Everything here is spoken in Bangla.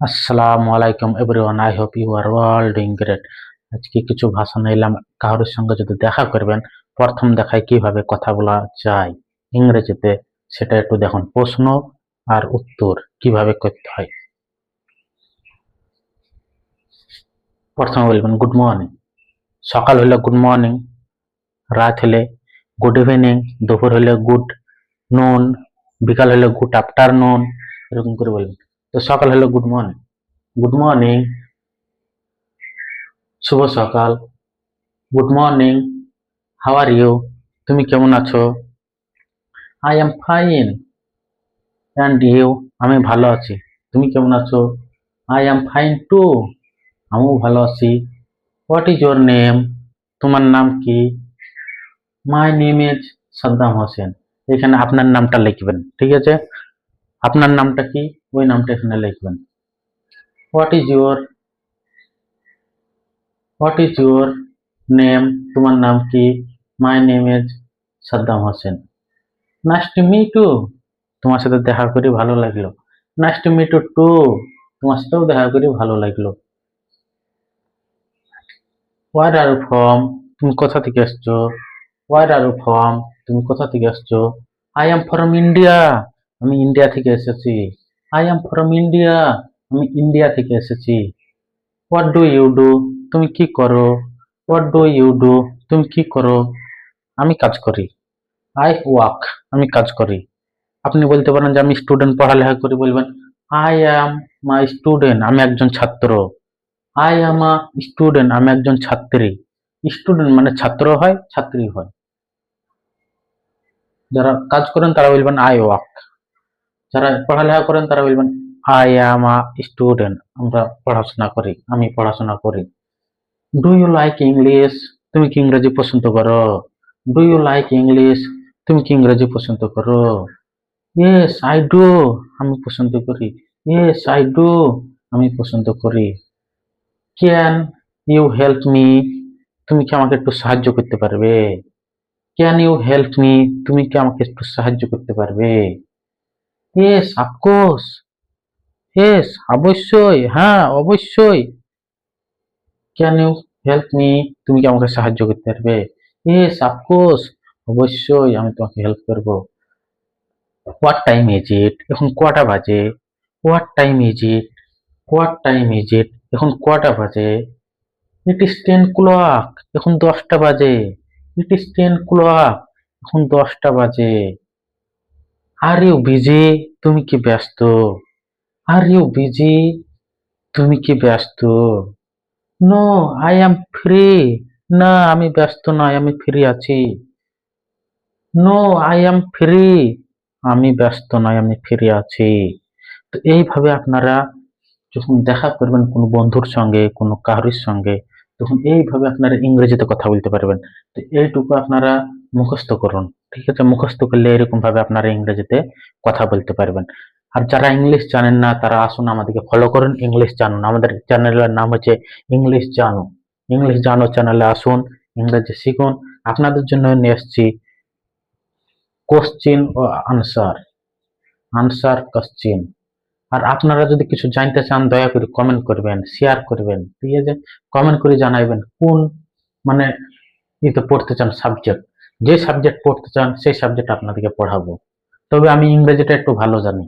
আসসালামু আলাইকুম everyone, I hope you are all doing great. আজকে কিছু ভাষা নিলাম। কারোর সঙ্গে যদি দেখা করবেন, প্রথম দেখায় কিভাবে কথা বলা যায় ইংরেজিতে সেটা একটু দেখুন। প্রশ্ন আর উত্তর কিভাবে করতে হয়। প্রথমে বলবেন গুড মর্নিং। সকাল হলে গুড মর্নিং, রাত হলে গুড ইভিনিং, দুপুর হলে গুড নুন, বিকাল হলে গুড আফটারনুন, এরকম করে বলবেন। তো সকাল হলে গুড মর্নিং, গুড মর্নিং, শুভ সকাল, good morning, how are you, তুমি কেমন আছো? I am fine and you, আমি ভালো আছি, তুমি কেমন আছো? আই এম ফাইন টু, আমিও ভালো আছি। হোয়াট ইজ ইউর নেম, তোমার নাম কি? My name is Saddam Hossain. এখানে আপনার নামটা লিখবেন, ঠিক আছে? আপনার নামটা কি, ওই নামটা এখানে লিখবেন। What is your, what is your name, তোমার নাম কি? My name is Saddam Hossain. Nice to meet you, তোমার সাথে দেখা করে ভালো লাগলো। Nice to meet you too, তোমার সাথেও দেখা করে ভালো লাগলো। ওয়ার আর ফ্রম, তুমি কোথা থেকে আসছো? ওয়ার আর ফ্রম, তুমি কোথা থেকে আসছো? আই এম ফ্রম ইন্ডিয়া, আমি ইন্ডিয়া থেকে এসেছি। আই এম ফ্রম ইন্ডিয়া, আমি ইন্ডিয়া থেকে এসেছি। হোয়াট ডু ইউ ডু, তুমি কি করো? হোয়াট ডু ইউ ডু, তুমি কি করো? আমি কাজ করি। আই ওয়ার্ক, আমি কাজ করি। আপনি বলতে পারেন যে আমি স্টুডেন্ট, পড়ালেখা করি, বলবেন আই অ্যাম মাই স্টুডেন্ট, আমি একজন ছাত্র। আই অ্যাম আ স্টুডেন্ট, আমি একজন ছাত্রী। স্টুডেন্ট মানে ছাত্র হয়, ছাত্রী হয়। যারা কাজ করেন তারা বলবেন আই ওয়ার্ক, যারা পড়ালেখা করেন তারা বলবেন আই অ্যাম আ স্টুডেন্ট, আমরা পড়াশোনা করি, আমি পড়াশোনা করি। ডু ইউ লাইক ইংলিশ, তুমি কি ইংরেজি পছন্দ করো? ডু ইউ লাইক ইংলিশ, তুমি কি ইংরেজি পছন্দ করো? ইয়েস আই ডু, আমি পছন্দ করি। ইয়েস আই ডু, আমি পছন্দ করি। ক্যান ইউ হেল্প মি, তুমি কি আমাকে একটু সাহায্য করতে পারবে? ক্যান ইউ হেল্প মি, তুমি কি আমাকে একটু সাহায্য করতে পারবে? ইয়েস অফকোর্স, ইয়েস অবশ্যই, হ্যাঁ অবশ্যই। ক্যান ইউ হেল্প মি, তুমি কি আমাকে সাহায্য করতে পারবে? ইয়েস অফকোর্স, অবশ্যই আমি তোমাকে হেল্প করবো। হোয়াট টাইম ইজ ইট, এখন কটা বাজে? What time is it, what time is it, এখন কটা বাজে? ইট ইজ 10 ক্লক, এখন 10টা বাজে। ইট ইজ 10 ক্লক, এখন 10টা বাজে। আর ইউ বিজি, তুমি কি ব্যস্ত? আর ইউ বিজি, তুমি কি ব্যস্ত? নো আই এম ফ্রি, না আমি ব্যস্ত নয়, আমি ফ্রি আছি। নো আই এম ফ্রি, আমি ব্যস্ত নয়, আমি ফ্রি আছি। তো এইভাবে আপনারা যখন দেখা করবেন কোনো বন্ধুর সঙ্গে, কোনো কারোর সঙ্গে, তখন এইভাবে আপনারা ইংরেজিতে কথা বলতে পারবেন। তো এইটুকু আপনারা মুখস্থ করুন, ঠিক আছে? মুখস্থ করলে এরকম ভাবে আপনারা ইংরেজিতে কথা বলতে পারবেন। আর যারা ইংলিশ জানেন না তারা আসুন আমাদেরকে ফলো করুন, ইংলিশ জানুন। আমাদের চ্যানেলের নাম হচ্ছে ইংলিশ জানো। ইংলিশ জানো চ্যানেলে আসুন, ইংরেজি শিখুন। আপনাদের জন্য নিয়ে এসেছি কোশ্চিন ও আনসার, আনসার কোশ্চিন। আর আপনারা যদি কিছু জানতে চান দয়া করে কমেন্ট করবেন, শেয়ার করবেন, ঠিক আছে? কমেন্ট করে জানাইবেন কোন মানে ইতে পড়তে চান, সাবজেক্ট। যে সাবজেক্ট পড়তে চান সেই সাবজেক্ট আপনাদেরকে পড়াবো। তবে আমি ইংরেজিটা একটু ভালো জানি।